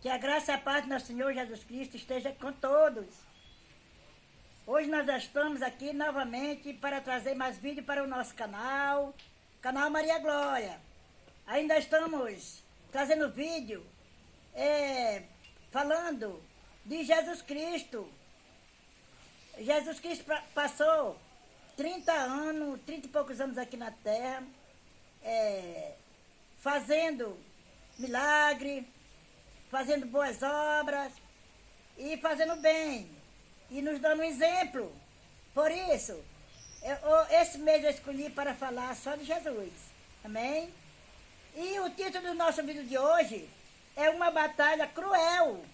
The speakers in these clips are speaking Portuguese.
Que a graça e a paz do nosso Senhor Jesus Cristo esteja com todos. Hoje nós já estamos aqui novamente para trazer mais vídeo para o nosso canal Maria Glória. Ainda estamos trazendo vídeo falando de Jesus Cristo. Jesus Cristo passou 30 anos, 30 e poucos anos aqui na terra, fazendo milagre, fazendo boas obras e fazendo bem, e nos dando um exemplo. Por isso, esse mês eu escolhi para falar só de Jesus, amém? E o título do nosso vídeo de hoje é uma batalha cruel.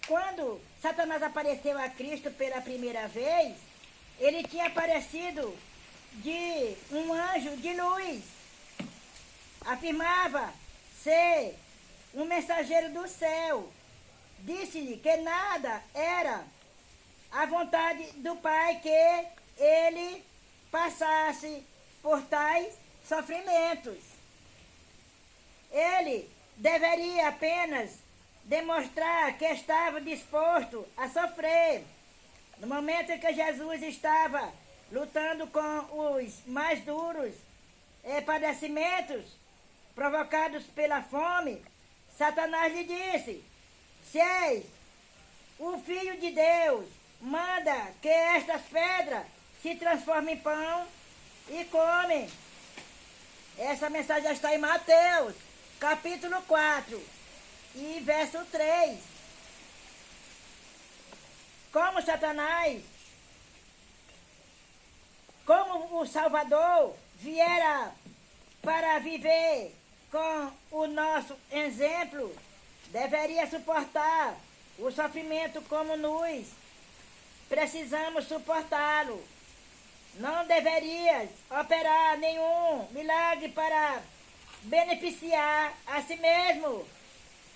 Quando Satanás apareceu a Cristo pela primeira vez, ele tinha aparecido de um anjo de luz. Afirmava ser um mensageiro do céu. Disse-lhe que nada era a vontade do Pai que ele passasse por tais sofrimentos. Ele deveria apenas demonstrar que estava disposto a sofrer. No momento em que Jesus estava lutando com os mais duros padecimentos provocados pela fome, Satanás lhe disse: se és o Filho de Deus, manda que estas pedras se transformem em pão e comem. Essa mensagem já está em Mateus, capítulo 4, e verso 3. Como Satanás, como o Salvador viera para viver com o nosso exemplo, deveria suportar o sofrimento como nós precisamos suportá-lo. Não deverias operar nenhum milagre para beneficiar a si mesmo.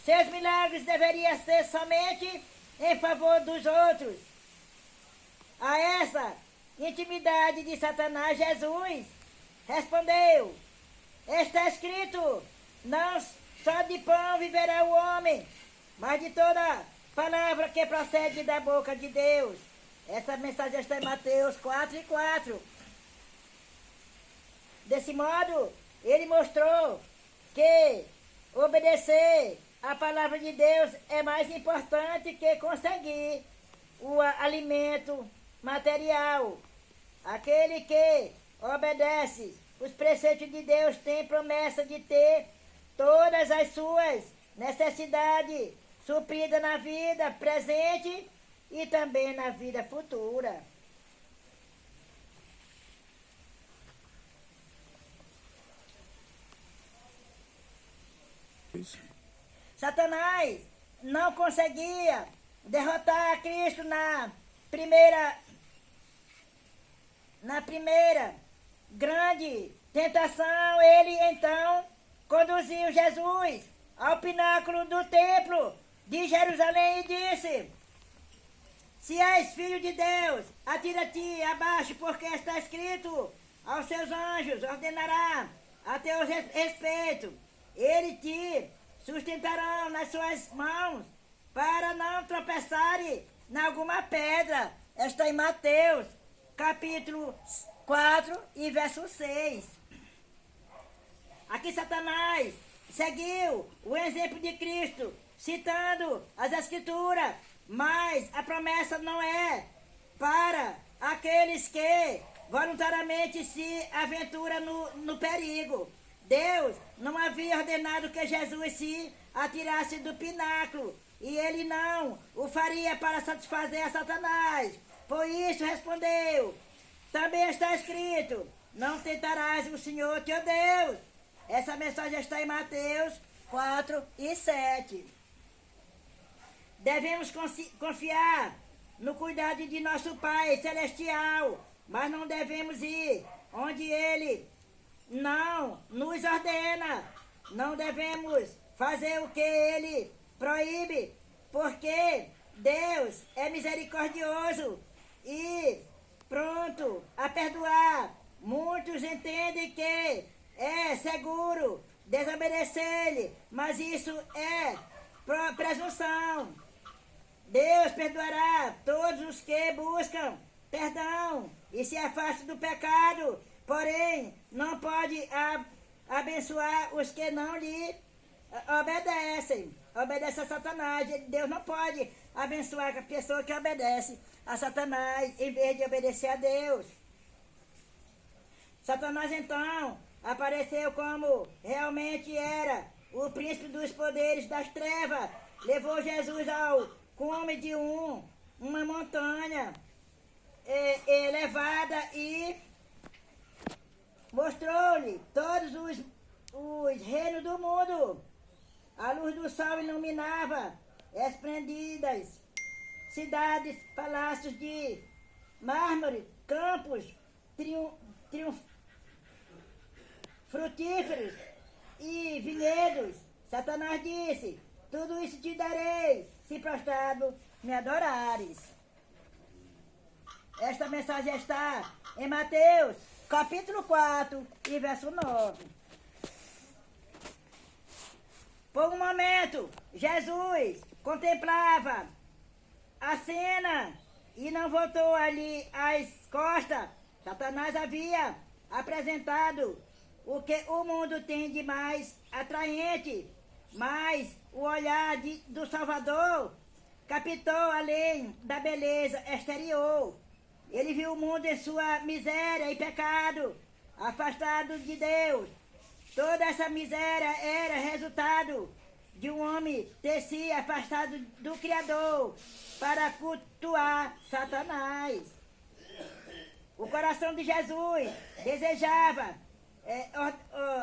Seus milagres deveriam ser somente em favor dos outros. A essa intimidade de Satanás, Jesus respondeu: está escrito, não só de pão viverá o homem, mas de toda palavra que procede da boca de Deus. Essa mensagem está em Mateus 4:4. Desse modo, ele mostrou que obedecer a palavra de Deus é mais importante que conseguir o alimento material. Aquele que obedece os preceitos de Deus tem promessa de ter todas as suas necessidades supridas na vida presente e também na vida futura. Satanás não conseguia derrotar a Cristo na primeira grande tentação. Ele então conduziu Jesus ao pináculo do templo de Jerusalém e disse: se és filho de Deus, atira-te abaixo, porque está escrito, aos seus anjos ordenará a teu respeito, eles te sustentarão nas suas mãos, para não tropeçarem em alguma pedra. Está em Mateus, capítulo 4 e verso 6. Aqui Satanás seguiu o exemplo de Cristo, citando as Escrituras, mas a promessa não é para aqueles que voluntariamente se aventuram no perigo. Deus não havia ordenado que Jesus se atirasse do pináculo, e ele não o faria para satisfazer a Satanás. Por isso respondeu: também está escrito, não tentarás o Senhor teu Deus. Essa mensagem está em Mateus 4 e 7. Devemos confiar no cuidado de nosso Pai Celestial, mas não devemos ir onde Ele não nos ordena. Não devemos fazer o que Ele proíbe, porque Deus é misericordioso e pronto a perdoar. Muitos entendem que é seguro desobedecer-lhe, mas isso é presunção. Deus perdoará todos os que buscam perdão e se afastam do pecado, porém não pode abençoar os que não lhe obedecem. Obedece a Satanás. Deus não pode abençoar a pessoa que obedece a Satanás em vez de obedecer a Deus. Satanás então apareceu como realmente era, o príncipe dos poderes das trevas. Levou Jesus ao cume de uma montanha elevada e mostrou-lhe todos os reinos do mundo. A luz do sol iluminava esplendidas cidades, palácios de mármore, campos frutíferos e vinhedos. Satanás disse: tudo isso te darei, se prostrado me adorares. Esta mensagem está em Mateus, capítulo 4, e verso 9. Por um momento, Jesus contemplava a cena e não voltou ali às costas. Satanás havia apresentado o que o mundo tem de mais atraente, mas o olhar do Salvador captou além da beleza exterior. Ele viu o mundo em sua miséria e pecado, afastado de Deus. Toda essa miséria era resultado de um homem ter se afastado do Criador para cultuar Satanás. O coração de Jesus desejava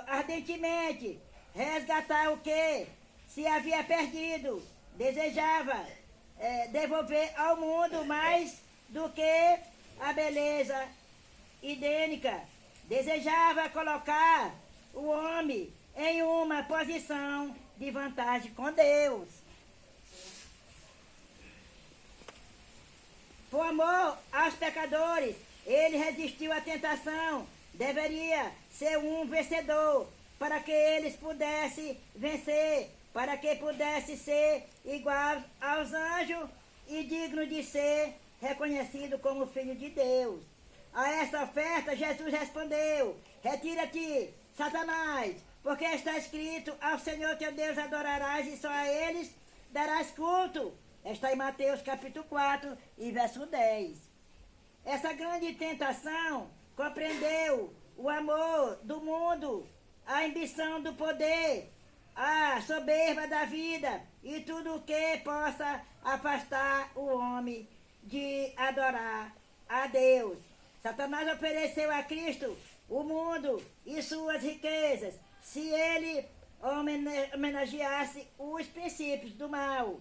ardentemente resgatar o que se havia perdido. Desejava devolver ao mundo mais do que a beleza idêntica. Desejava colocar o homem em uma posição de vantagem com Deus. Por amor aos pecadores, ele resistiu à tentação. Deveria ser um vencedor para que eles pudessem vencer, para que pudesse ser igual aos anjos e digno de ser reconhecido como filho de Deus. A essa oferta, Jesus respondeu: retira-te, Satanás, porque está escrito: ao Senhor teu Deus adorarás e só a eles darás culto. Está em Mateus capítulo 4 e verso 10. Essa grande tentação compreendeu o amor do mundo, a ambição do poder, a soberba da vida e tudo o que possa afastar o homem de adorar a Deus. Satanás ofereceu a Cristo o mundo e suas riquezas, se ele homenageasse os princípios do mal.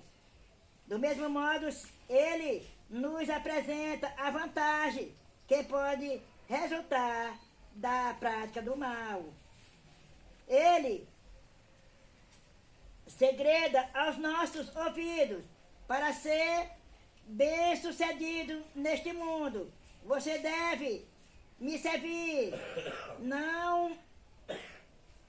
Do mesmo modo, ele nos apresenta a vantagem que pode resultar da prática do mal. Ele segreda aos nossos ouvidos para ser bem-sucedido neste mundo. Você deve me servir. Não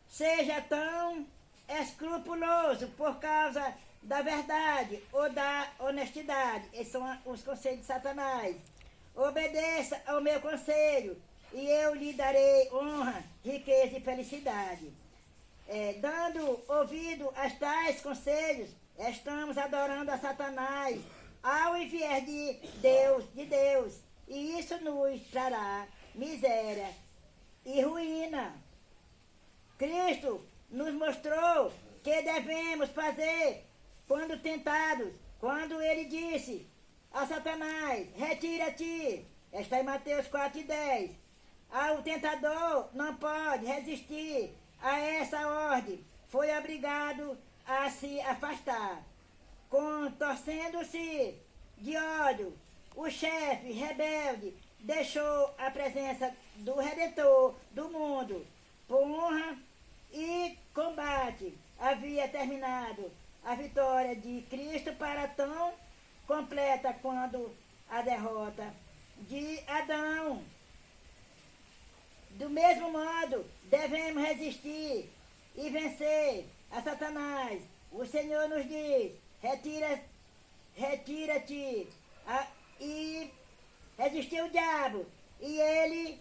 seja tão escrupuloso por causa da verdade ou da honestidade. Esses são os conselhos de Satanás. Obedeça ao meu conselho e eu lhe darei honra, riqueza e felicidade. Dando ouvido a tais conselhos, estamos adorando a Satanás ao invés de Deus. E isso nos trará miséria e ruína. Cristo nos mostrou que devemos fazer quando tentados, quando ele disse a Satanás: retira-te. Está em Mateus 4 e 10. O tentador não pode resistir a essa ordem. Foi obrigado a se afastar. Contorcendo-se de ódio, o chefe rebelde deixou a presença do Redentor do mundo. Por honra e combate havia terminado a vitória de Cristo para tão completa quanto a derrota de Adão. Do mesmo modo, devemos resistir e vencer a Satanás. O Senhor nos diz, retira-te e resistir o diabo, e ele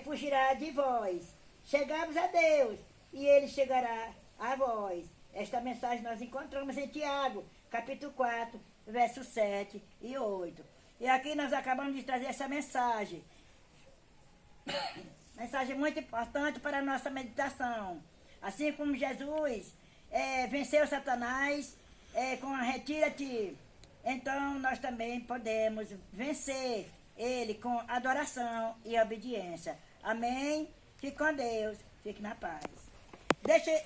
fugirá de vós. Chegamos a Deus, e ele chegará a vós. Esta mensagem nós encontramos em Tiago, capítulo 4, versos 7 e 8. E aqui nós acabamos de trazer essa mensagem. Mensagem muito importante para a nossa meditação. Assim como Jesus venceu Satanás com a retira-te, então nós também podemos vencer ele com adoração e obediência. Amém? Fique com Deus, fique na paz. Deixe